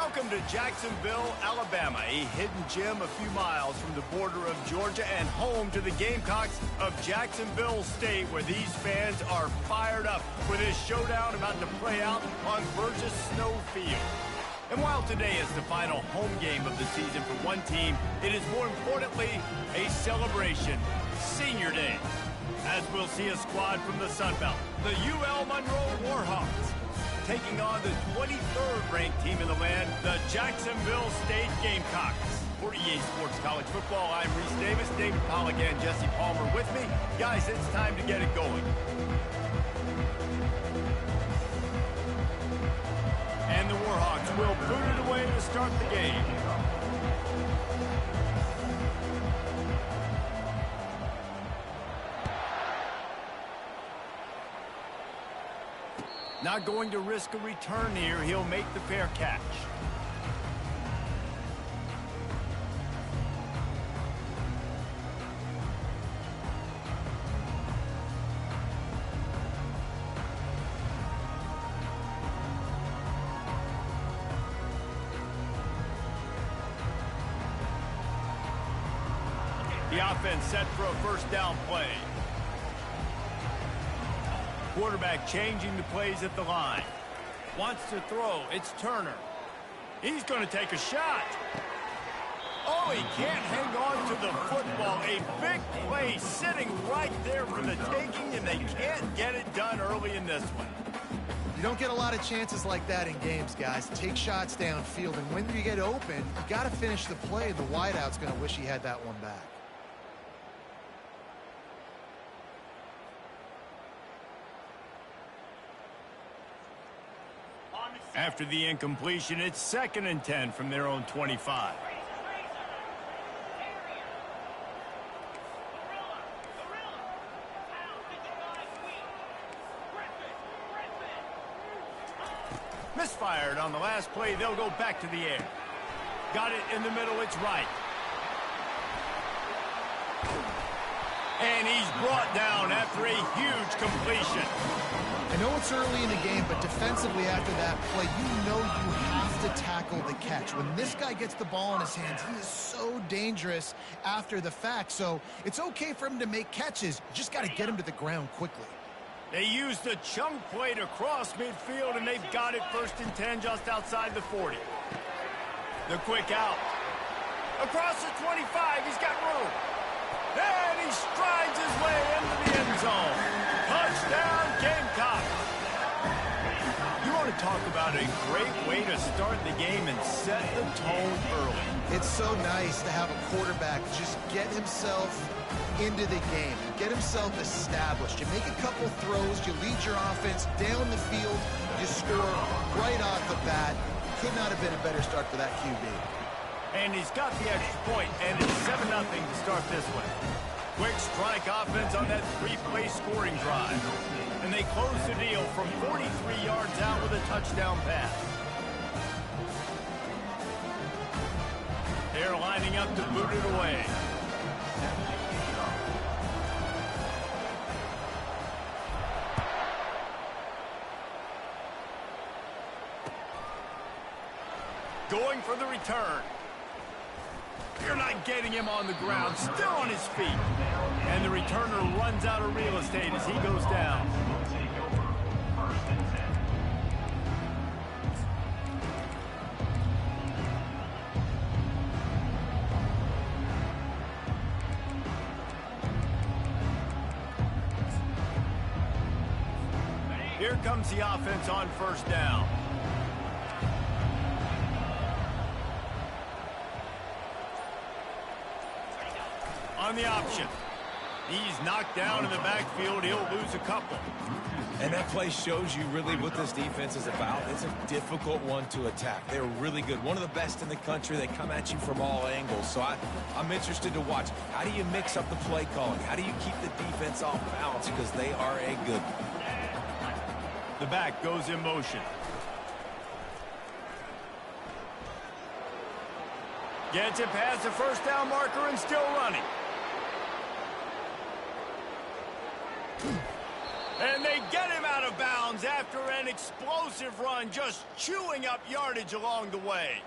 Welcome to Jacksonville, Alabama, a hidden gem a few miles from the border of Georgia and home to the Gamecocks of Jacksonville State, where these fans are fired up for this showdown about to play out on Burgess Snow Field. And while today is the final home game of the season for one team, it is more importantly a celebration, Senior Day, as we'll see a squad from the Sun Belt, the UL Monroe Warhawks, taking on the 23rd ranked team in the land, the Jacksonville State Gamecocks. For EA Sports College Football, I'm Reese Davis, David Pollack, and Jesse Palmer with me. Guys, it's time to get it going. And the Warhawks will boot it away to start the game. Not going to risk a return here. He'll make the fair catch. The offense set for a first down play. Quarterback changing the plays at the line. Wants to throw. It's Turner. He's going to take a shot. Oh, he can't hang on to the football. A big play sitting right there for the taking, and they can't get it done early in this one. You don't get a lot of chances like that in games, guys. Take shots downfield, and when you get open, you got to finish the play. The wideout's going to wish he had that one back. After the incompletion, it's 2nd and 10 from their own 25. Misfired on the last play. They'll go back to the air. Got it in the middle. It's right. And he's brought down after a huge completion. I know it's early in the game, but defensively after that play, you know you have to tackle the catch. When this guy gets the ball in his hands, he is so dangerous after the fact. So it's okay for him to make catches. You just got to get him to the ground quickly. They used the chunk play to cross midfield, and they've got it 1st and 10 just outside the 40. The quick out. Across the 25, he's got room. And he strides his way into the end zone. Touchdown, Gamecocks. You want to talk about a great way to start the game and set the tone early. It's so nice to have a quarterback just get himself into the game, get himself established. You make a couple throws, you lead your offense down the field, you score right off the bat. Could not have been a better start for that QB. And he's got the extra point, and it's 7-0 to start this one. Quick strike offense on that 3-play scoring drive. And they close the deal from 43 yards out with a touchdown pass. They're lining up to boot it away. Going for the return. You're not getting him on the ground, still on his feet. And the returner runs out of real estate as he goes down. Here comes the offense on 1st down. On the option. He's knocked down in the backfield. He'll lose a couple. And that play shows you really what this defense is about. It's a difficult one to attack. They're really good. One of the best in the country. They come at you from all angles. So I'm interested to watch. How do you mix up the play calling? How do you keep the defense off balance? Because they are a good one. The back goes in motion. Gets it past the 1st down marker and still running. And they get him out of bounds after an explosive run, just chewing up yardage along the way.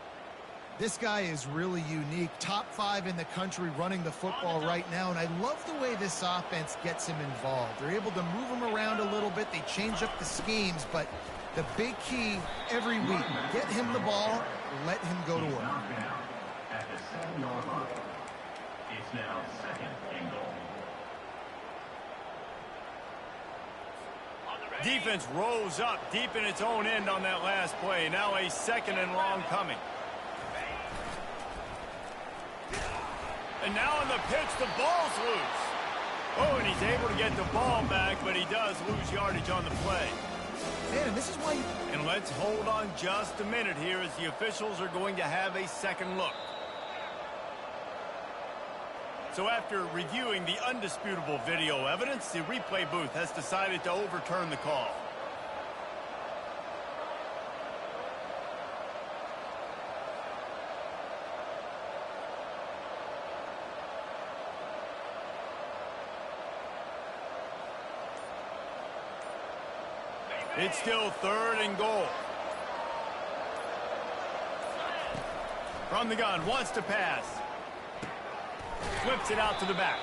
This guy is really unique. Top 5 in the country running the football right now, and I love the way this offense gets him involved. They're able to move him around a little bit. They change up the schemes, but the big key every week, get him the ball, let him go to work. At the 7-yard line, it's now 2nd and goal. Defense rose up deep in its own end on that last play. Now a 2nd and long coming. And now on the pitch, the ball's loose. Oh, and he's able to get the ball back, but he does lose yardage on the play. Man, and this is why... And let's hold on just a minute here as the officials are going to have a second look. So after reviewing the undisputable video evidence, the replay booth has decided to overturn the call. It's still 3rd and goal. From the gun, wants to pass. Flips it out to the back.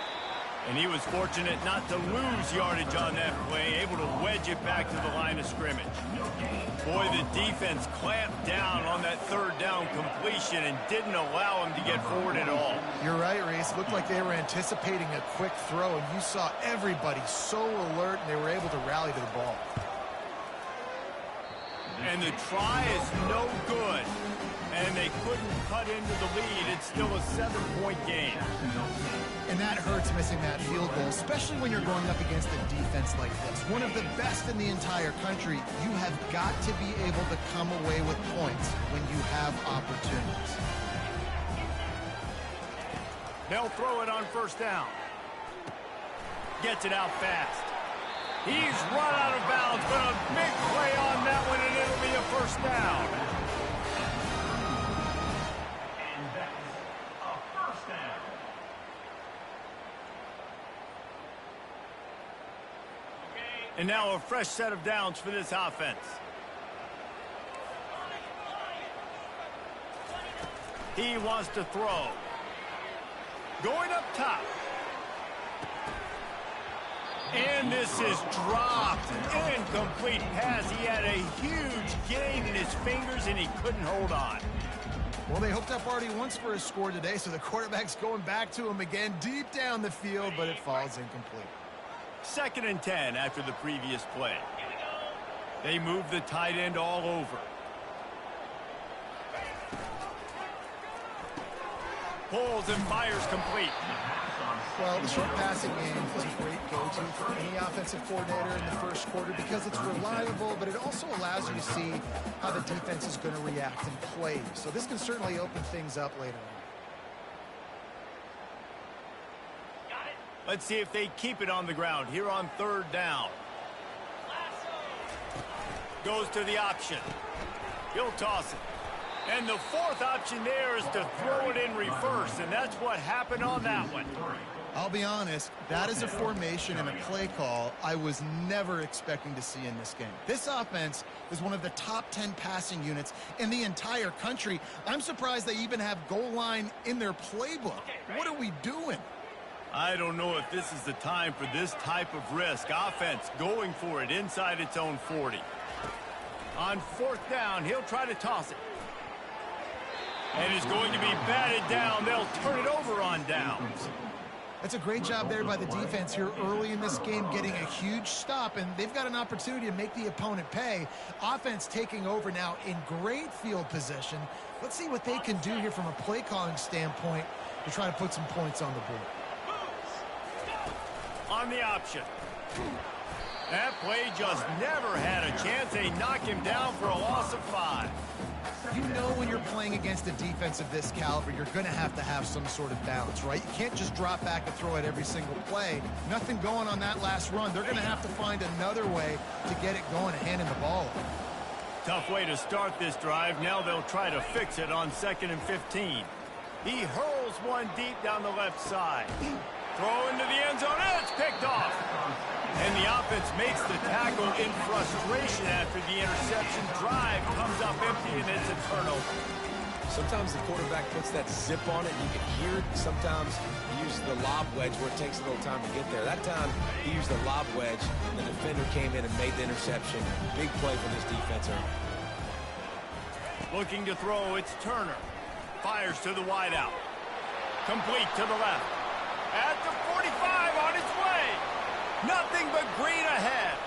And he was fortunate not to lose yardage on that play, able to wedge it back to the line of scrimmage. Boy, the defense clamped down on that 3rd down completion and didn't allow him to get forward at all. You're right, Reese. It looked like they were anticipating a quick throw, and you saw everybody so alert, and they were able to rally to the ball. And the try is no good. And they couldn't cut into the lead. It's still a 7-point game. And that hurts missing that field goal, especially when you're going up against a defense like this. One of the best in the entire country. You have got to be able to come away with points when you have opportunities. They'll throw it on 1st down. Gets it out fast. He's run out of bounds, but a big play on that one, and it'll be a 1st down. And that's a 1st down. And now a fresh set of downs for this offense. He wants to throw. Going up top. And this is dropped. Incomplete pass. He had a huge gain in his fingers, and he couldn't hold on. Well, they hooked up already once for a score today, so the quarterback's going back to him again deep down the field, but it falls incomplete. 2nd and 10 after the previous play. They move the tight end all over. Pulls and fires complete. Well, the short passing game is a great go-to for any offensive coordinator in the 1st quarter because it's reliable, but it also allows you to see how the defense is going to react and play. So this can certainly open things up later on. Let's see if they keep it on the ground here on 3rd down. Goes to the option. He'll toss it. And the 4th option there is to throw it in reverse, and that's what happened on that one. I'll be honest, that is a formation and a play call I was never expecting to see in this game. This offense is one of the top 10 passing units in the entire country. I'm surprised they even have goal line in their playbook. What are we doing? I don't know if this is the time for this type of risk. Offense going for it inside its own 40. On 4th down, he'll try to toss it. And is going to be batted down. They'll turn it over on downs. That's a great job there by the defense here early in this game, getting a huge stop, and they've got an opportunity to make the opponent pay. Offense taking over now in great field position. Let's see what they can do here from a play calling standpoint to try to put some points on the board. On the option. That play just never had a chance. They knock him down for a loss of 5. You know when you're playing against a defense of this caliber, you're going to have some sort of balance, right? You can't just drop back and throw it every single play. Nothing going on that last run. They're going to have to find another way to get it going and handing the ball off. Tough way to start this drive. Now they'll try to fix it on 2nd and 15. He hurls one deep down the left side. Throw into the end zone, and it's picked off. And the offense makes the tackle in frustration after the interception. Drive comes up empty, and it's a turnover. Sometimes the quarterback puts that zip on it, and you can hear it. Sometimes he uses the lob wedge where it takes a little time to get there. That time, he used the lob wedge, and the defender came in and made the interception. Big play for this defense. Looking to throw, it's Turner. Fires to the wideout. Complete to the left. At the 45, on its way. Nothing but green ahead.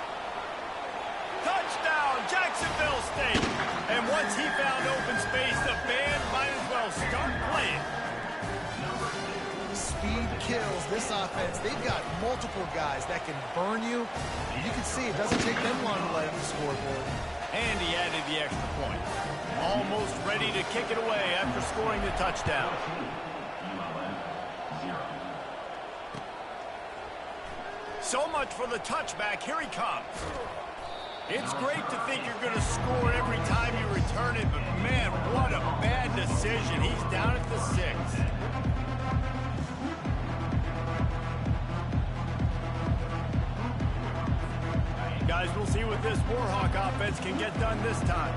Touchdown, Jacksonville State. And once he found open space, the band might as well start playing. Speed kills this offense. They've got multiple guys that can burn you. You can see it doesn't take them long to light up the scoreboard. And he added the extra point. Almost ready to kick it away after scoring the touchdown. So much for the touchback. Here he comes. It's great to think you're going to score every time you return it, but man, what a bad decision. He's down at the 6. Guys, we'll see what this Warhawk offense can get done this time.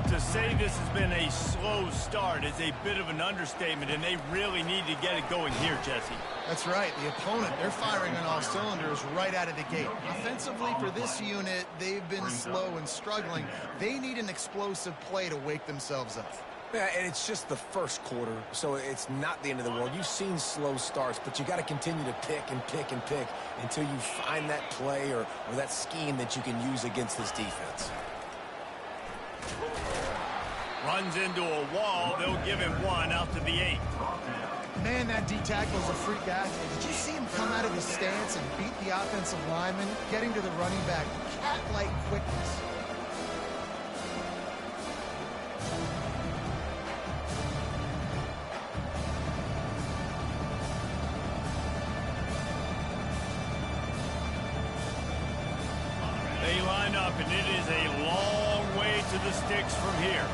To say this has been a slow start is a bit of an understatement, and they really need to get it going here, Jesse. That's right. The opponent, they're firing on all cylinders right out of the gate. Offensively, for this unit, they've been slow and struggling. They need an explosive play to wake themselves up. Yeah, and it's just the first quarter, so it's not the end of the world. You've seen slow starts, but you got to continue to pick and pick and pick until you find that play or that scheme that you can use against this defense. Runs into a wall. They'll give him one out to the 8. Man, that D-tackle is a freak athlete. Did you see him come out of his stance and beat the offensive lineman, getting to the running back? Cat-like quickness. They line up, and it is a long way to the sticks from here.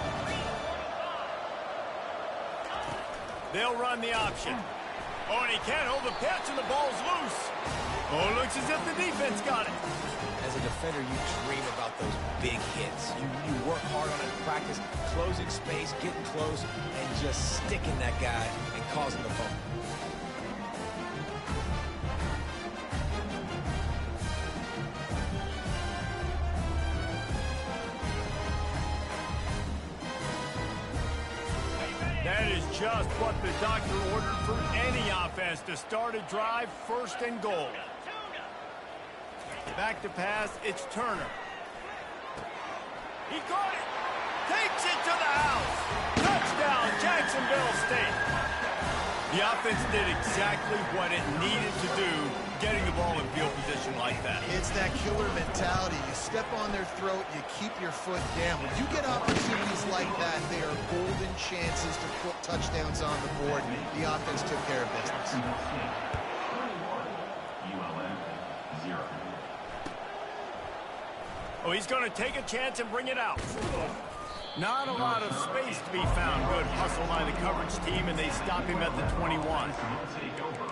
They'll run the option. Oh, and he can't hold the pitch, and the ball's loose. Oh, it looks as if the defense got it. As a defender, you dream about those big hits. You work hard on it in practice, closing space, getting close, and just sticking that guy and causing the fumble. That is just what the doctor ordered for any offense to start a drive, 1st and goal. Back to pass, it's Turner. He caught it. Takes it to the house. Touchdown, Jacksonville State. The offense did exactly what it needed to do, getting the ball in field position like that. It's that killer mentality. You step on their throat, you keep your foot down. When you get opportunities like that, they are golden chances to put touchdowns on the board. The offense took care of business. Oh, he's going to take a chance and bring it out. Not a lot of space to be found. Good hustle by the coverage team, and they stop him at the 21. Take over.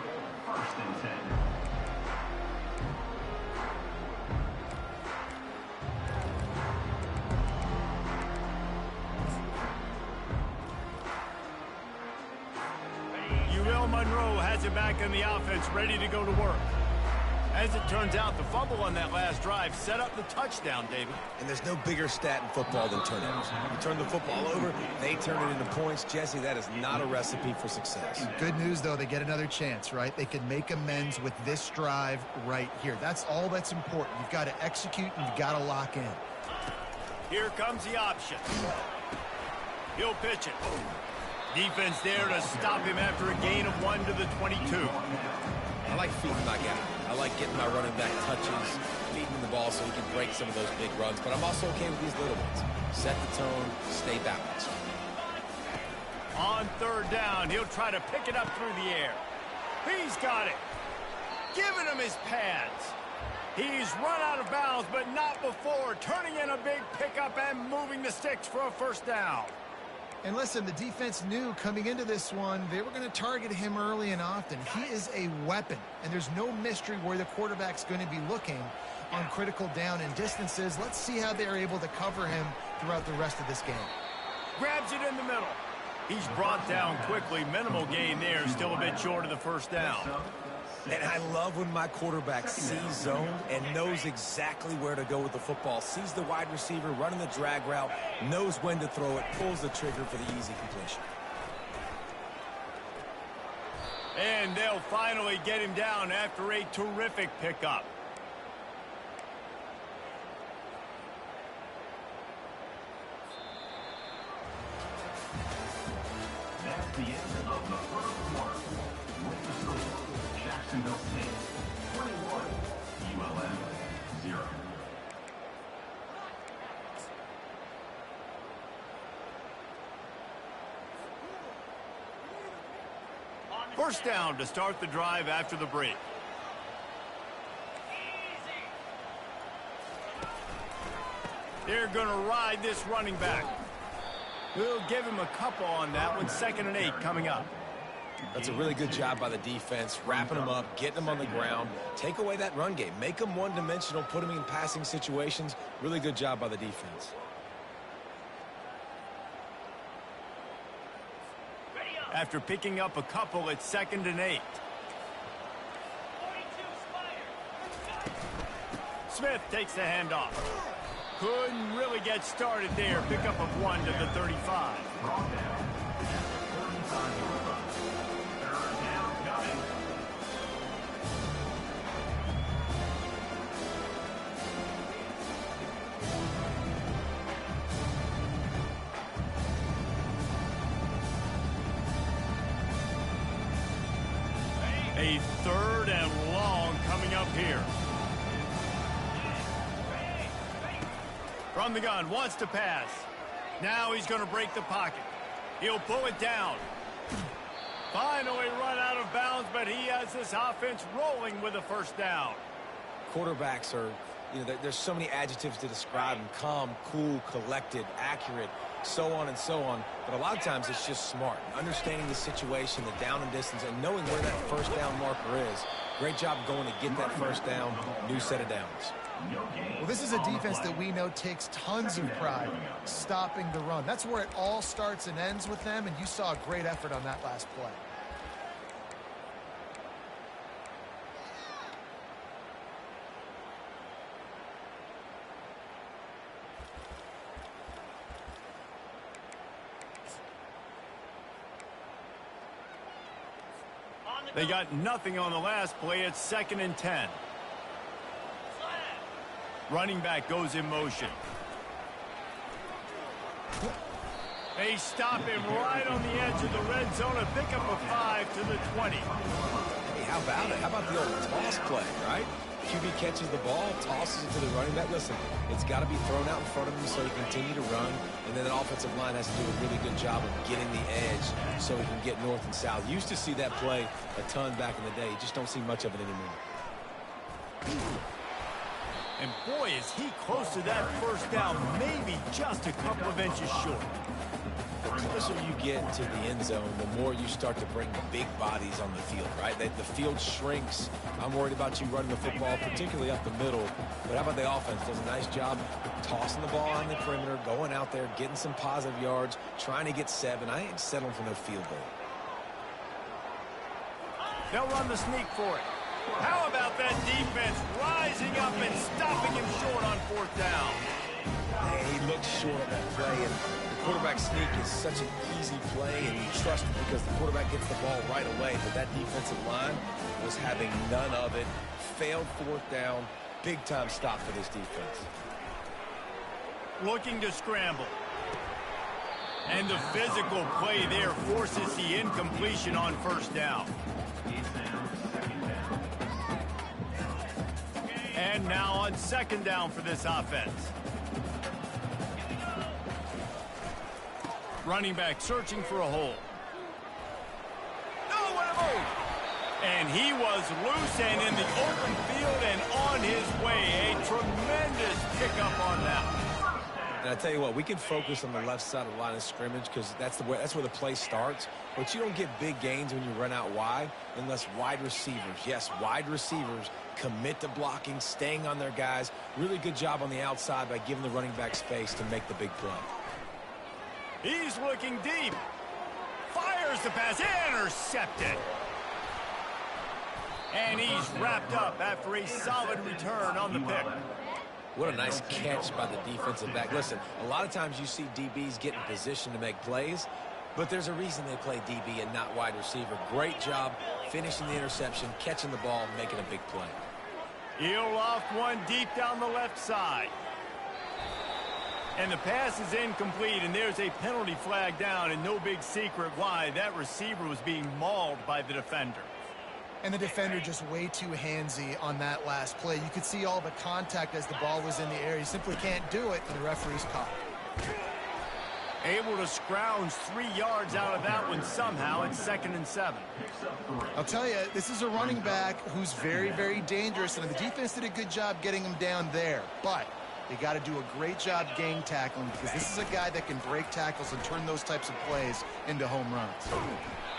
1st and 10. UL Monroe has it back in the offense, ready to go to work. As it turns out, the fumble on that last drive set up the touchdown, David. And there's no bigger stat in football than turnovers. You turn the football over, they turn it into points. Jesse, that is not a recipe for success. Good news, though, they get another chance, right? They can make amends with this drive right here. That's all that's important. You've got to execute and you've got to lock in. Here comes the option. He'll pitch it. Defense there to stop him after a gain of 1 to the 22. I like feeding my guy. I like getting my running back touches, feeding the ball so he can break some of those big runs. But I'm also okay with these little ones. Set the tone, stay balanced. On 3rd down, he'll try to pick it up through the air. He's got it. Giving him his pads. He's run out of bounds, but not before. Turning in a big pickup and moving the sticks for a 1st down. And listen, the defense knew coming into this one, they were going to target him early and often. He is a weapon, and there's no mystery where the quarterback's going to be looking on critical down and distances. Let's see how they're able to cover him throughout the rest of this game. Grabs it in the middle. He's brought down quickly. Minimal gain there. Still a bit short of the first down. And I love when my quarterback sees zone and knows exactly where to go with the football. Sees the wide receiver running the drag route, knows when to throw it, pulls the trigger for the easy completion. And they'll finally get him down after a terrific pickup. That's the end of the first quarter. With the score, Jacksonville State 21, ULM 0. First down to start the drive after the break. They're going to ride this running back. We'll give him a couple on that one. 2nd and 8 coming up. That's a really good job by the defense, wrapping them up, getting them on the ground. Take away that run game. Make them one-dimensional, put them in passing situations. Really good job by the defense. After picking up a couple, it's 2nd and 8. Smith takes the handoff. Couldn't really get started there. Pickup of 1 to the 35. A 3rd and long coming up here. From the gun, wants to pass. Now he's going to break the pocket. He'll pull it down. Finally run out of bounds, but he has this offense rolling with a first down. Quarterbacks are, there's so many adjectives to describe them. Calm, cool, collected, accurate, so on and so on. But a lot of times it's just smart. Understanding the situation, the down and distance, and knowing where that first down marker is. Great job going to get that first down. New set of downs. Well, this is a defense that we know takes tons of pride stopping the run. That's where it all starts and ends with them, and you saw a great effort on that last play. They got nothing on the last play. It's 2nd and 10. Running back goes in motion. They stop him right on the edge of the red zone. A pickup of 5 to the 20. Hey, how about it? How about the old toss play, right? QB catches the ball, tosses it to the running back. Listen, it's got to be thrown out in front of him so he can continue to run. And then the offensive line has to do a really good job of getting the edge so he can get north and south. Used to see that play a ton back in the day. You just don't see much of it anymore. And boy, is he close to that first down, maybe just a couple of inches short. The closer you get to the end zone, the more you start to bring big bodies on the field, right? The field shrinks. I'm worried about you running the football, particularly up the middle. But how about the offense? Does a nice job tossing the ball on the perimeter, going out there, getting some positive yards, trying to get 7. I ain't settling for no field goal. They'll run the sneak for it. How about that defense rising up and stopping him short on 4th down? Hey, he looked short on that play, and the quarterback sneak is such an easy play, and you trust it because the quarterback gets the ball right away. But that defensive line was having none of it. Failed 4th down. Big-time stop for this defense. Looking to scramble. And the physical play there forces the incompletion on 1st down. And now on 2nd down for this offense. Running back searching for a hole. And he was loose and in the open field and on his way. A tremendous pickup on that. And I tell you what, we can focus on the left side of the line of scrimmage because that's where the play starts. But you don't get big gains when you run out wide unless wide receivers, yes, wide receivers, commit to blocking, staying on their guys. Really good job on the outside by giving the running back space to make the big play. He's looking deep. Fires the pass. Intercepted. And he's wrapped up after a solid return on the pick. What a nice catch by the defensive back. Listen, a lot of times you see DBs get in position to make plays, but there's a reason they play DB and not wide receiver. Great job finishing the interception, catching the ball, and making a big play. He'll loft one deep down the left side. And the pass is incomplete, and there's a penalty flag down, and no big secret why. That receiver was being mauled by the defender. And the defender just way too handsy on that last play. You could see all the contact as the ball was in the air. He simply can't do it, and the referee's caught. Able to scrounge 3 yards out of that one somehow. It's 2nd and 7. I'll tell you, this is a running back who's very, very dangerous, and the defense did a good job getting him down there. But they got to do a great job gang tackling because this is a guy that can break tackles and turn those types of plays into home runs.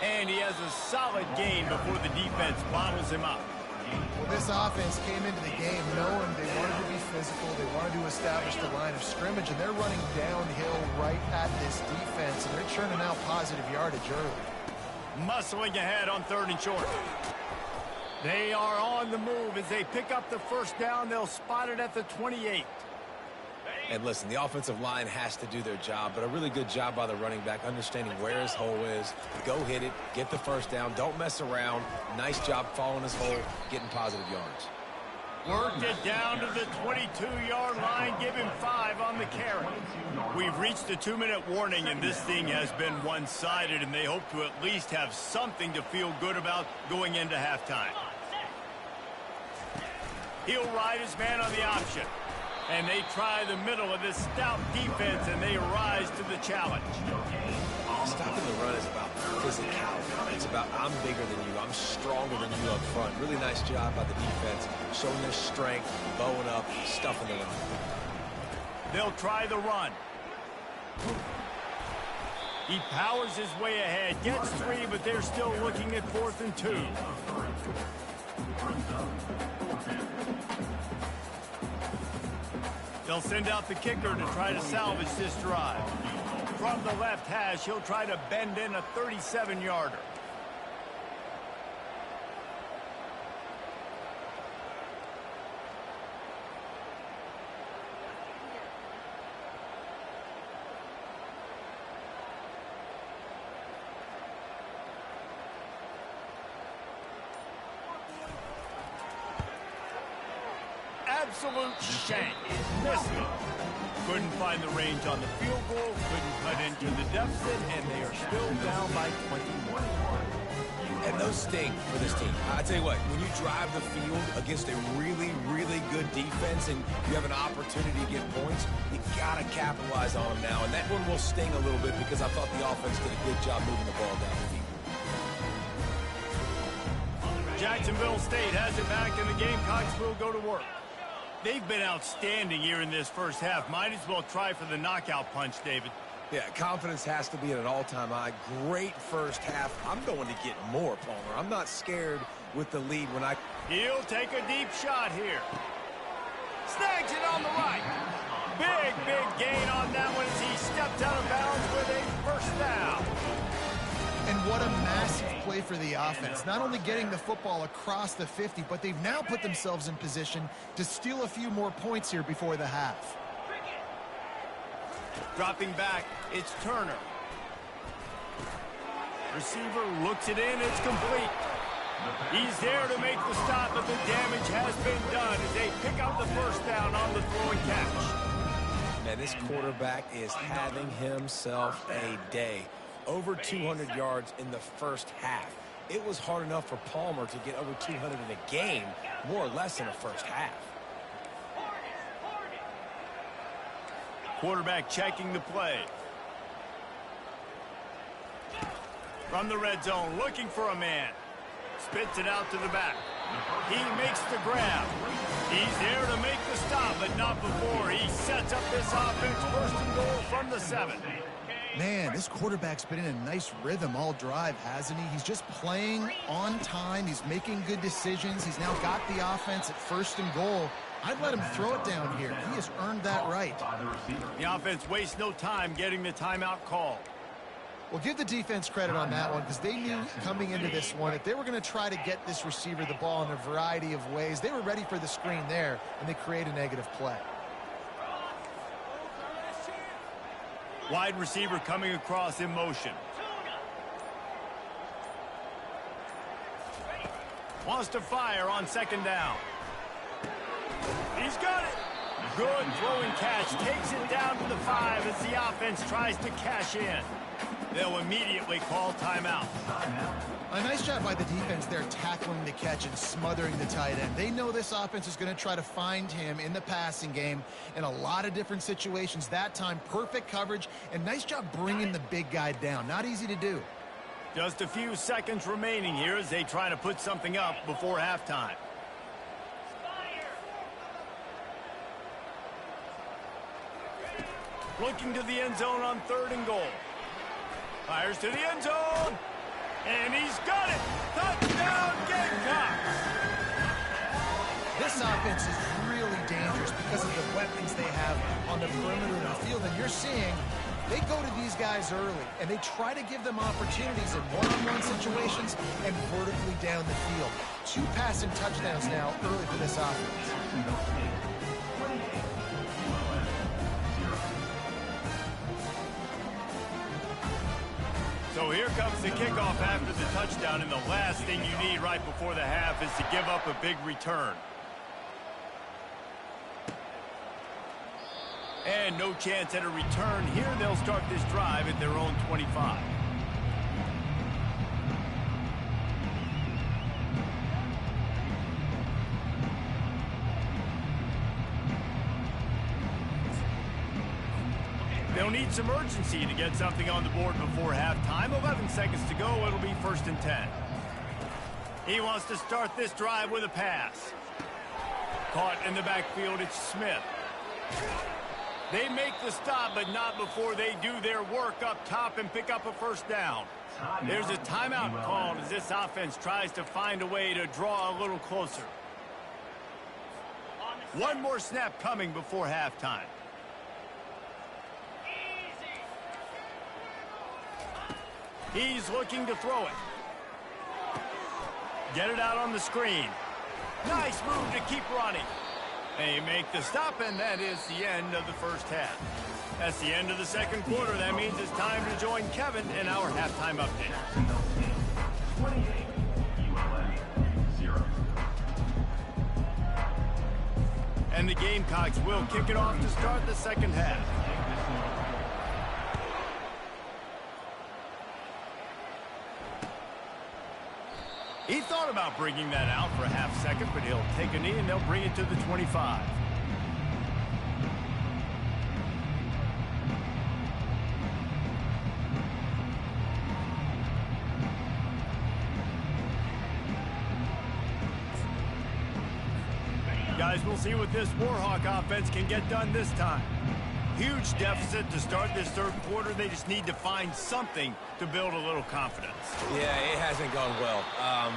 And he has a solid gain before the defense bottles him up. Well, this offense came into the game knowing they wanted to be physical, they wanted to establish the line of scrimmage, and they're running downhill right at this defense, and they're churning out positive yardage early. Muscling ahead on 3rd and short. They are on the move as they pick up the first down. They'll spot it at the 28. And listen, the offensive line has to do their job, but a really good job by the running back understanding where his hole is. Go hit it, get the first down, don't mess around. Nice job following his hole, getting positive yards. Worked it down to the 22-yard line, give him 5 on the carry. We've reached the 2-minute warning, and this thing has been one-sided, and they hope to at least have something to feel good about going into halftime. He'll ride his man on the option. And they try the middle of this stout defense, and they rise to the challenge. Stopping the run is about physicality. It's about I'm bigger than you, I'm stronger than you up front. Really nice job by the defense, showing their strength, bowing up, stuffing the run. They'll try the run. He powers his way ahead, gets 3, but they're still looking at 4th and 2. They'll send out the kicker to try to salvage this drive. From the left hash, he'll try to bend in a 37-yarder. Absolute shank. Missed it. Couldn't find the range on the field goal, couldn't cut into the deficit, and they are still down by 21. And those sting for this team. I tell you what, when you drive the field against a really, really good defense and you have an opportunity to get points, you got to capitalize on them now. And that one will sting a little bit because I thought the offense did a good job moving the ball down the field. Jacksonville State has it back, and the Gamecocks will go to work. They've been outstanding here in this first half. Might as well try for the knockout punch, David. Yeah, confidence has to be at an all-time high. Great first half. I'm going to get more, Palmer. I'm not scared with the lead when I... He'll take a deep shot here. Snags it on the right. Big, big gain on that one as he stepped out of bounds with a first down. And what a massive play for the offense. Not only getting the football across the 50, but they've now put themselves in position to steal a few more points here before the half. Dropping back, it's Turner. Receiver looks it in, it's complete. He's there to make the stop, but the damage has been done as they pick up the first down on the throw and catch. Man, this quarterback is having himself a day. Over 200 yards in the first half. It was hard enough for Palmer to get over 200 in a game, more or less in the first half. Quarterback checking the play. From the red zone, looking for a man. Spits it out to the back. He makes the grab. He's there to make the stop, but not before he sets up this offense. First and goal from the 7. Man, this quarterback's been in a nice rhythm all drive, hasn't he? He's just playing on time. He's making good decisions. He's now got the offense at first and goal. I'd let him throw it down here. He has earned that right. The offense wastes no time getting the timeout call. Well, give the defense credit on that one because they knew coming into this one if they were going to try to get this receiver the ball in a variety of ways, they were ready for the screen there, and they create a negative play. Wide receiver coming across in motion. Wants to fire on second down. He's got it. Good throwing catch. Takes it down to the 5 as the offense tries to cash in. They'll immediately call timeout. A nice job by the defense there tackling the catch and smothering the tight end. They know this offense is going to try to find him in the passing game in a lot of different situations. That time, perfect coverage, and nice job bringing the big guy down. Not easy to do. Just a few seconds remaining here as they try to put something up before halftime. Looking to the end zone on 3rd and goal. Fires to the end zone. And he's got it. Touchdown, Gamecocks. This offense is really dangerous because of the weapons they have on the perimeter of the field. And you're seeing they go to these guys early, and they try to give them opportunities in one-on-one situations and vertically down the field. 2 passing touchdowns now early for this offense. So here comes the kickoff after the touchdown, and the last thing you need right before the half is to give up a big return. And no chance at a return here. They'll start this drive at their own 25. They'll need some urgency to get something on the board before halftime. 11 seconds to go. It'll be 1st and 10. He wants to start this drive with a pass. Caught in the backfield, it's Smith. They make the stop, but not before they do their work up top and pick up a first down. There's a timeout called as this offense tries to find a way to draw a little closer. One more snap coming before halftime. He's looking to throw it. Get it out on the screen. Nice move to keep running. They make the stop, and that is the end of the first half. That's the end of the second quarter. That means it's time to join Kevin in our halftime update. 28, ULM 0. And the Gamecocks will kick it off to start the second half. He thought about bringing that out for a half second, but he'll take a knee and they'll bring it to the 25. Guys, we'll see what this Warhawk offense can get done this time. Huge deficit to start this third quarter. They just need to find something to build a little confidence. Yeah, it hasn't gone well.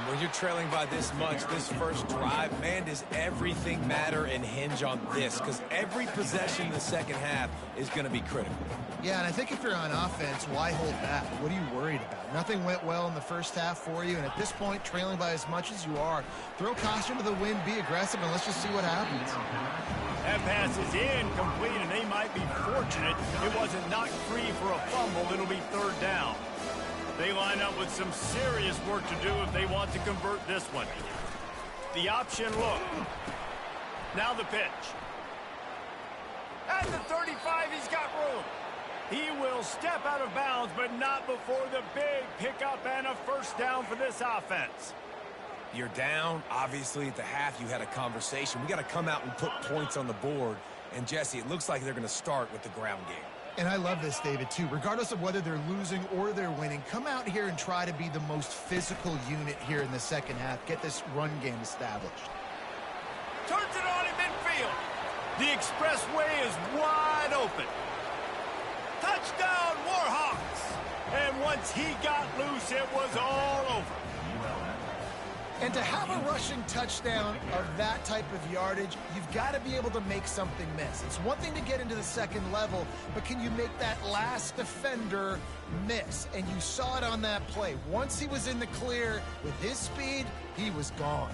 When you're trailing by this much, this first drive, man, does everything matter and hinge on this? Because every possession in the second half is going to be critical. Yeah, and I think if you're on offense, why hold back? What are you worried about? Nothing went well in the first half for you, and at this point, trailing by as much as you are, throw caution to the wind, be aggressive, and let's just see what happens. That pass is incomplete, and they might be fortunate it wasn't knocked free for a fumble. It'll be third down. They line up with some serious work to do if they want to convert this one. The option look. Now the pitch. At the 35, he's got room. He will step out of bounds, but not before the big pickup and a first down for this offense. You're down. Obviously, at the half, you had a conversation. We got to come out and put points on the board. And, Jesse, it looks like they're going to start with the ground game. And I love this, David, too. Regardless of whether they're losing or they're winning, come out here and try to be the most physical unit here in the second half. Get this run game established. Turns it on in midfield. The expressway is wide open. Touchdown, Warhawks! And once he got loose, it was all over. And to have a rushing touchdown of that type of yardage, you've got to be able to make something miss. It's one thing to get into the second level, but can you make that last defender miss? And you saw it on that play. Once he was in the clear with his speed, he was gone.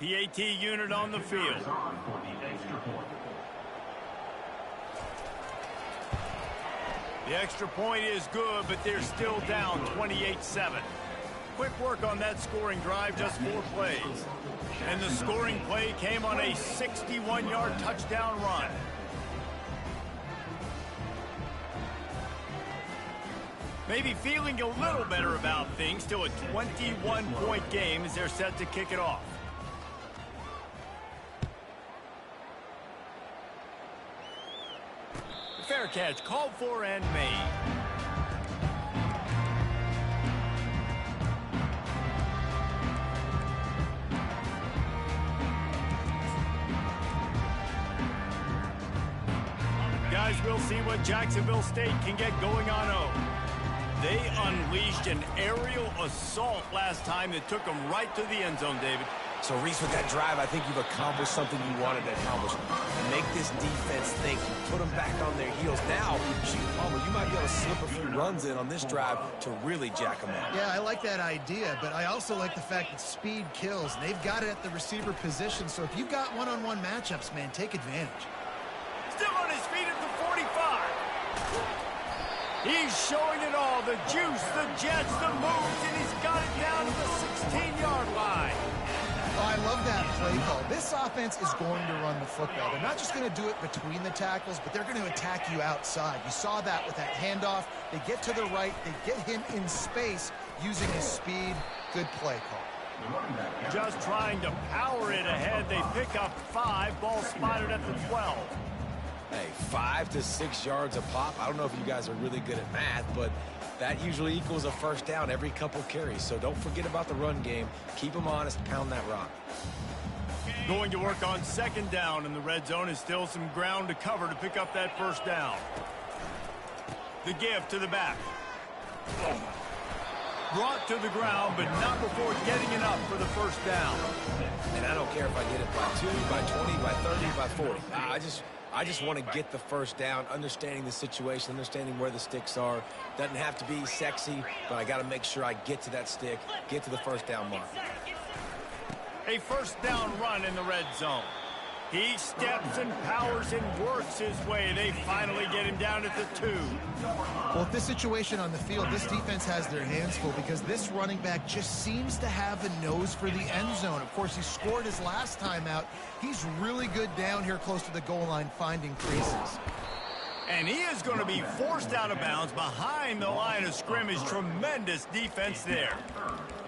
PAT unit on the field. The extra point is good, but they're still down 28-7. Quick work on that scoring drive, just 4 plays. And the scoring play came on a 61-yard touchdown run. Maybe feeling a little better about things. Still a 21-point game as they're set to kick it off. Fair catch, called for and made. Guys, we'll see what Jacksonville State can get going on O. They unleashed an aerial assault last time that took them right to the end zone, David. So, Reese, with that drive, I think you've accomplished something you wanted to accomplish. Make this defense think. Put them back on their heels. Now, Palmer, you might be able to slip a few runs in on this drive to really jack them up. Yeah, I like that idea, but I also like the fact that speed kills. And they've got it at the receiver position, so if you've got one-on-one matchups, man, take advantage. Still on his feet at the 45. He's showing it all. The juice, the jets, the moves, and he's got it down to the 16-yard line. Oh, I love that play call. This offense is going to run the football. They're not just going to do it between the tackles, but they're going to attack you outside. You saw that with that handoff. They get to the right. They get him in space using his speed. Good play call. Just trying to power it ahead. They pick up 5. Ball spotted at the 12. Hey, 5 to 6 yards a pop. I don't know if you guys are really good at math, but that usually equals a first down every couple carries. So don't forget about the run game. Keep them honest. Pound that rock. Going to work on second down, and the red zone is still some ground to cover to pick up that first down. The give to the back. Brought to the ground, but not before getting it up for the first down. And I don't care if I get it by 2, by 20, by 30, by 40. I just want to get the first down, understanding the situation, understanding where the sticks are. Doesn't have to be sexy, but I got to make sure I get to that stick, get to the first down mark. A first down run in the red zone. He steps and powers and works his way. They finally get him down at the 2. Well, with this situation on the field, this defense has their hands full because this running back just seems to have a nose for the end zone. Of course, he scored his last time out. He's really good down here close to the goal line finding creases. And he is going to be forced out of bounds behind the line of scrimmage. Tremendous defense there.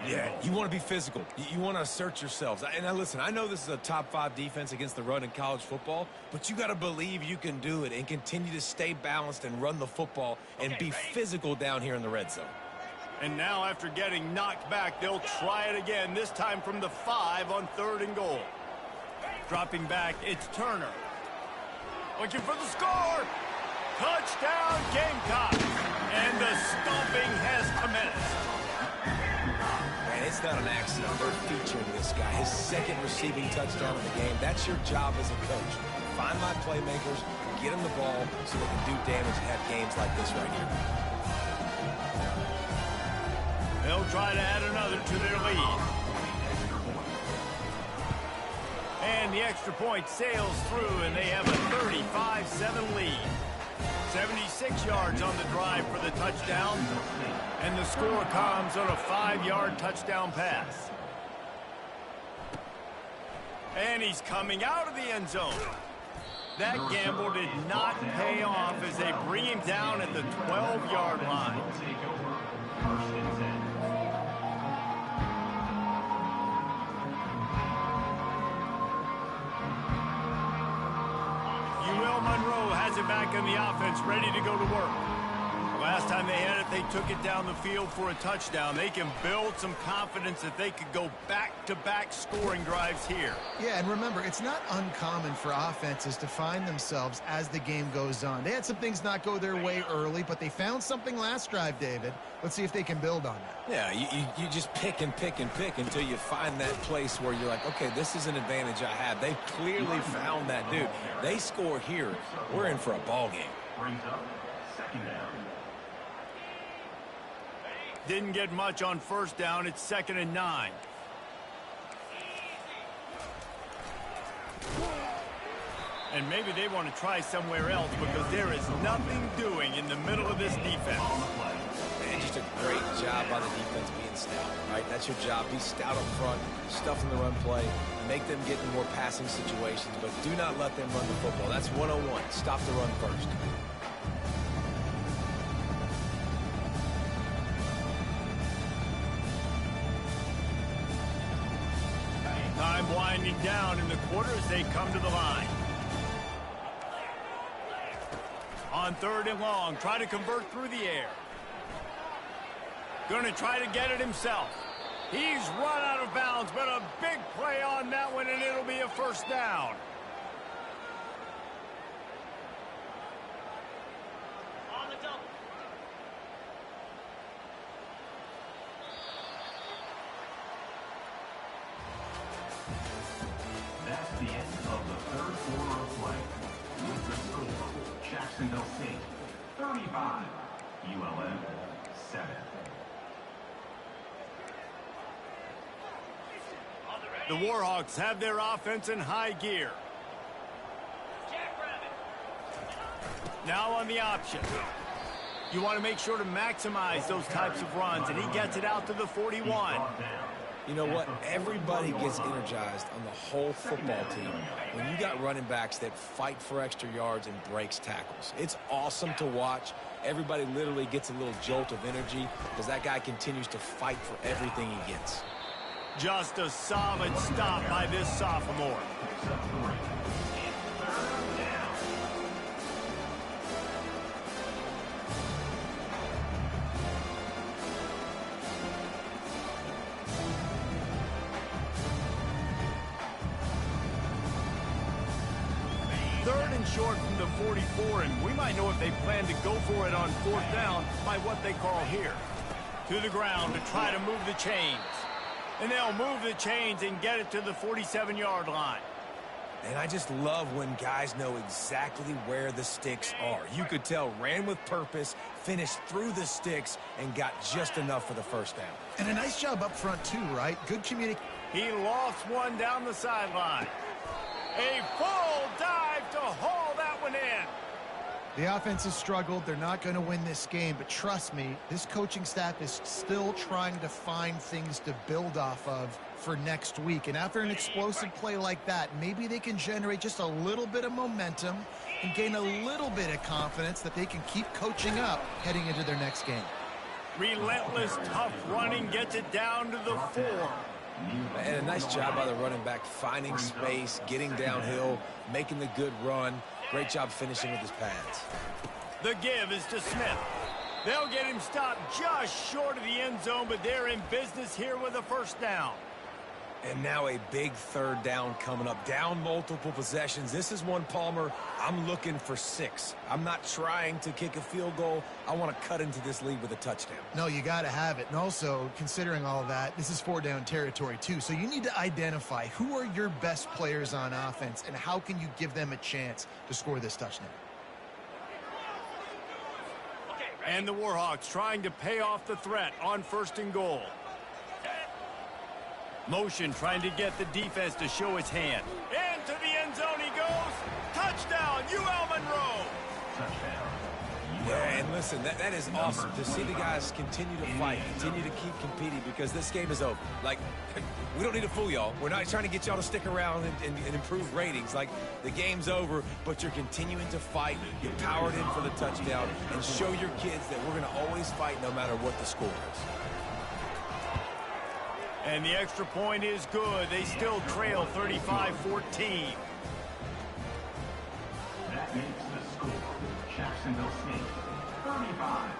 Yeah, you want to be physical. You want to assert yourselves. And now listen, I know this is a top 5 defense against the run in college football, but you got to believe you can do it and continue to stay balanced and run the football and be physical down here in the red zone. And now after getting knocked back, they'll try it again, this time from the 5 on 3rd and goal. Dropping back, it's Turner. Looking for the score. Touchdown, Gamecocks. And the stomping has commenced. Man, it's not an accident. They're featuring this guy. His 2nd receiving touchdown of the game. That's your job as a coach. Find my playmakers, get them the ball so they can do damage and have games like this right here. They'll try to add another to their lead. And the extra point sails through, and they have a 35-7 lead. 76 yards on the drive for the touchdown. And the score comes on a 5-yard touchdown pass. And he's coming out of the end zone. That gamble did not pay off as they bring him down at the 12-yard line. Monroe has it back in the offense, ready to go to work. Last time they had it, they took it down the field for a touchdown. They can build some confidence that they could go back-to-back scoring drives here. Yeah, and remember, it's not uncommon for offenses to find themselves as the game goes on. They had some things not go their way early, but they found something last drive, David. Let's see if they can build on that. Yeah, you just pick and pick and pick until you find that place where you're like, okay, this is an advantage I have. They clearly found that, dude. They score here. We're in for a ball game. Brings up second down. Didn't get much on first down. It's 2nd and 9. And maybe they want to try somewhere else because there is nothing doing in the middle of this defense. Man, just a great job by the defense being stout, right? That's your job. Be stout up front, stuff in the run play, make them get in more passing situations, but do not let them run the football. That's 101. Stop the run first. Time winding down in the quarter as they come to the line. On 3rd and long, try to convert through the air. Going to try to get it himself. He's run out of bounds, but a big play on that one, and it'll be a first down. That's the end of the third quarter of play. With the score, Jacksonville State 35, ULM 7. The Warhawks have their offense in high gear. Now on the option. You want to make sure to maximize those types of runs, and he gets it out to the 41. You know what? Everybody gets energized on the whole football team when you got running backs that fight for extra yards and breaks tackles. It's awesome to watch. Everybody literally gets a little jolt of energy because that guy continues to fight for everything he gets. Just a solid stop by this sophomore. Third and short from the 44, and we might know if they plan to go for it on 4th down by what they call here. To the ground to try to move the chains. And they'll move the chains and get it to the 47-yard line. And I just love when guys know exactly where the sticks are. You could tell ran with purpose, finished through the sticks, and got just enough for the first down. And a nice job up front, too, right? Good communication. He lost one down the sideline. A full dive to haul that one in. The offense has struggled. They're not going to win this game, but trust me, this coaching staff is still trying to find things to build off of for next week. And after an explosive play like that, maybe they can generate just a little bit of momentum and gain a little bit of confidence that they can keep coaching up heading into their next game. Relentless, tough running gets it down to the 4. And a nice job by the running back, finding space, getting downhill, making the good run. Great job finishing with his pads. The give is to Smith. They'll get him stopped just short of the end zone, but they're in business here with a first down. And now a big 3rd down coming up. Down multiple possessions. This is one, Palmer, I'm looking for 6. I'm not trying to kick a field goal. I want to cut into this lead with a touchdown. No, you got to have it. And also, considering all of that, this is 4-down territory, too. So you need to identify who are your best players on offense and how can you give them a chance to score this touchdown. And the Warhawks trying to pay off the threat on 1st and goal. Motion trying to get the defense to show its hand. Into the end zone he goes. Touchdown, UL Monroe. Yeah, and listen, that is awesome to see the guys continue to fight, continue to keep competing because this game is over. Like, we don't need to fool y'all. We're not trying to get y'all to stick around and improve ratings. Like, the game's over, but you're continuing to fight. You powered in for the touchdown and show your kids that we're going to always fight no matter what the score is. And the extra point is good. They still trail 35-14. That makes Jacksonville State, 35.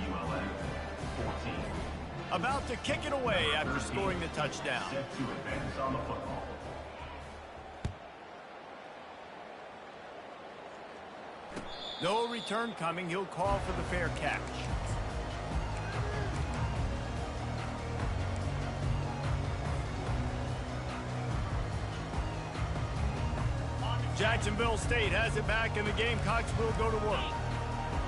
ULM, 14. About to kick it away after scoring the touchdown. Set to advance on the football. No return coming. He'll call for the fair catch. Jacksonville State has it back, and the Gamecocks will go to work.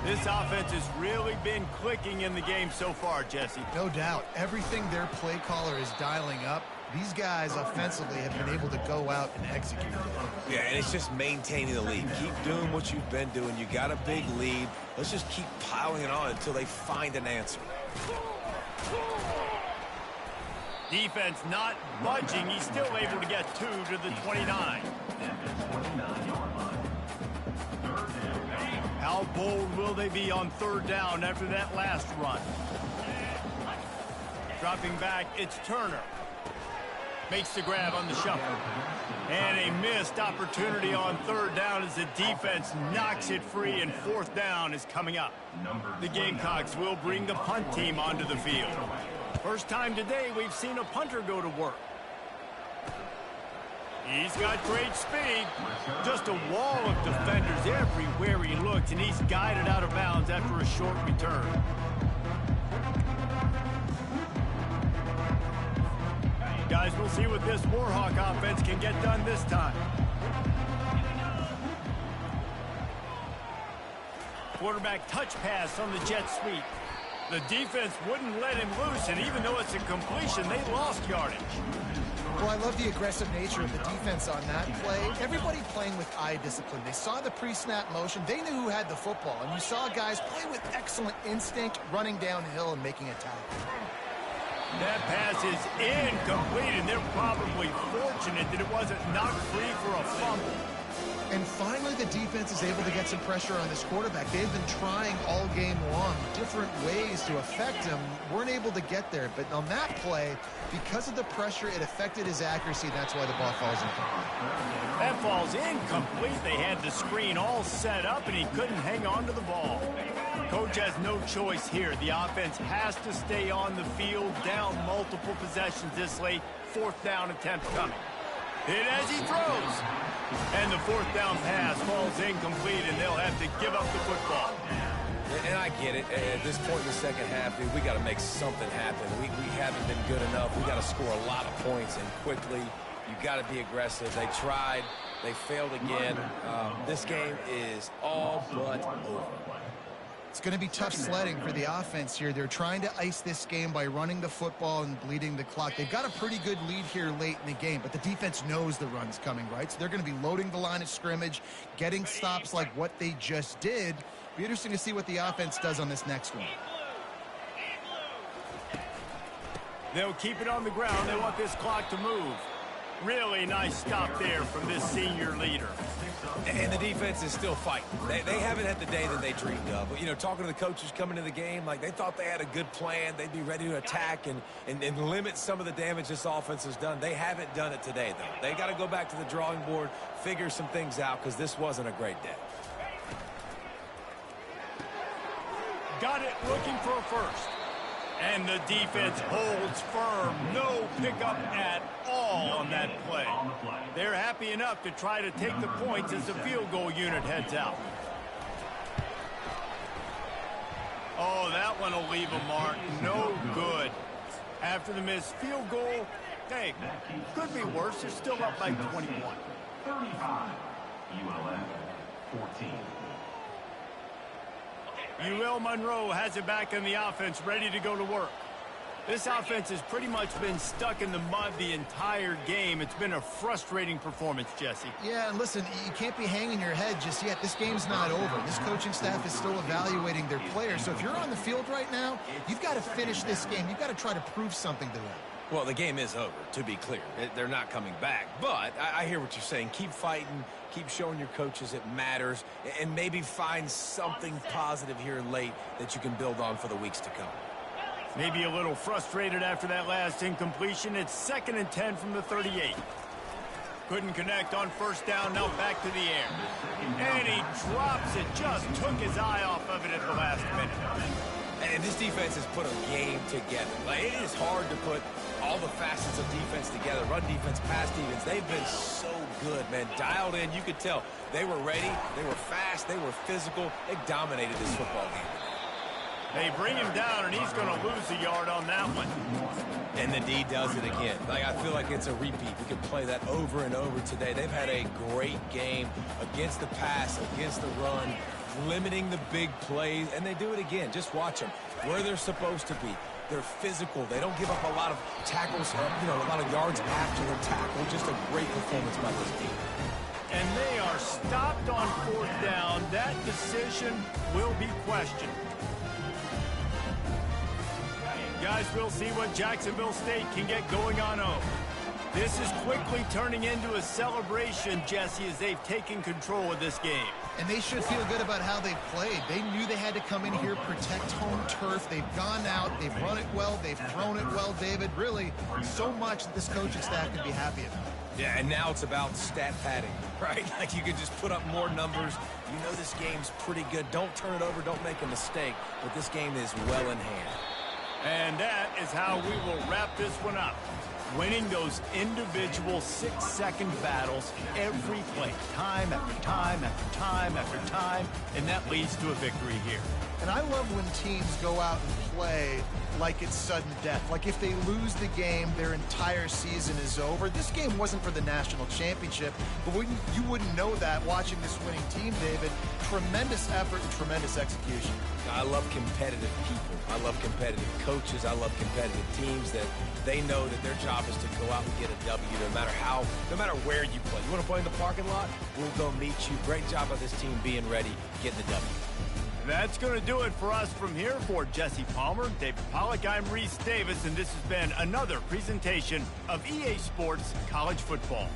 This offense has really been clicking in the game so far, Jesse. No doubt. Everything their play caller is dialing up, these guys offensively have been able to go out and execute. Yeah, and it's just maintaining the lead. Keep doing what you've been doing. You got a big lead. Let's just keep piling it on until they find an answer. Defense not budging. He's still able to get 2 to the 29. How bold will they be on third down after that last run? Dropping back, it's Turner. Makes the grab on the shuffle. And a missed opportunity on third down as the defense knocks it free, and fourth down is coming up. The Gamecocks will bring the punt team onto the field. First time today we've seen a punter go to work. He's got great speed. Just a wall of defenders everywhere he looked, and he's guided out of bounds after a short return. Guys, we'll see what this Warhawk offense can get done this time. Quarterback touch pass on the jet sweep. The defense wouldn't let him loose, and even though it's a completion, they lost yardage. Well, I love the aggressive nature of the defense on that play. Everybody playing with eye discipline. They saw the pre-snap motion. They knew who had the football, and you saw guys play with excellent instinct, running downhill and making a tackle. That pass is incomplete, and they're probably fortunate that it wasn't knocked free for a fumble. And finally, the defense is able to get some pressure on this quarterback. They've been trying all game long different ways to affect him. Weren't able to get there. But on that play, because of the pressure, it affected his accuracy. That's why the ball falls incomplete. That fall's incomplete. They had the screen all set up, and he couldn't hang on to the ball. Coach has no choice here. The offense has to stay on the field, down multiple possessions this late. Fourth down attempt coming. Hit as he throws. And the fourth down pass falls incomplete, and they'll have to give up the football. And I get it. At this point in the second half, dude, we got to make something happen. We haven't been good enough. We got to score a lot of points and quickly. You got to be aggressive. They tried. They failed again. This game is all but over. It's going to be tough sledding for the offense here. They're trying to ice this game by running the football and bleeding the clock. They've got a pretty good lead here late in the game, but the defense knows the run's coming, right? So they're going to be loading the line of scrimmage, getting stops like what they just did. Be interesting to see what the offense does on this next one. They'll keep it on the ground. They want this clock to move. Really nice stop there from this senior leader. And the defense is still fighting. They haven't had the day that they dreamed of. But, you know, talking to the coaches coming into the game, like they thought they had a good plan. They'd be ready to attack and limit some of the damage this offense has done. They haven't done it today, though. They got to go back to the drawing board, figure some things out, because this wasn't a great day. Got it, looking for a first. And the defense holds firm. No pickup at all on that play. They're happy enough to try to take the points as the field goal unit heads out. Oh, that one will leave a mark. No good. After the missed field goal, hey, could be worse. They're still up by 21. 35. ULM, 14. UL Monroe has it back in the offense, ready to go to work. This offense has pretty much been stuck in the mud the entire game. It's been a frustrating performance, Jesse. Yeah, and listen, you can't be hanging your head just yet. This game's not over. This coaching staff is still evaluating their players. So if you're on the field right now, you've got to finish this game. You've got to try to prove something to them. Well, the game is over, to be clear. They're not coming back. But I hear what you're saying. Keep fighting. Keep showing your coaches it matters. And maybe find something positive here late that you can build on for the weeks to come. Maybe a little frustrated after that last incompletion. It's 2nd and 10 from the 38. Couldn't connect on first down, now back to the air. And he drops it, just took his eye off of it at the last minute. And this defense has put a game together. Like, it is hard to put all the facets of defense together. Run defense, pass defense. They've been so good, man. Dialed in. You could tell they were ready. They were fast. They were physical. They dominated this football game. They bring him down, and he's going to lose a yard on that one. And the D does it again. Like, I feel like it's a repeat. We could play that over and over today. They've had a great game against the pass, against the run, limiting the big plays, and they do it again. Just watch them. Where they're supposed to be. They're physical. They don't give up a lot of tackles, a lot of yards after the tackle. Just a great performance by this team. And they are stopped on fourth down. That decision will be questioned. Guys, we'll see what Jacksonville State can get going on home. This is quickly turning into a celebration, Jesse, as they've taken control of this game. And they should feel good about how they played. They knew they had to come in here, protect home turf. They've gone out, they've run it well, they've thrown it well, David. Really, so much that this coaching staff can be happy about. Yeah, and now it's about stat padding, right? Like, you can just put up more numbers. You know this game's pretty good. Don't turn it over, don't make a mistake. But this game is well in hand. And that is how we will wrap this one up. Winning those individual 6-second battles every play, time after time after time after time, and that leads to a victory here. And I love when teams go out and play like it's sudden death. Like if they lose the game, their entire season is over. This game wasn't for the national championship, but you wouldn't know that watching this winning team, David. Tremendous effort and tremendous execution. I love competitive people. I love competitive coaches. I love competitive teams that they know that their job is to go out and get a W no matter where you play. You want to play in the parking lot? We'll go meet you. Great job by this team being ready, getting the W. That's going to do it for us from here. For Jesse Palmer, David Pollack, I'm Reese Davis, and this has been another presentation of EA Sports College Football.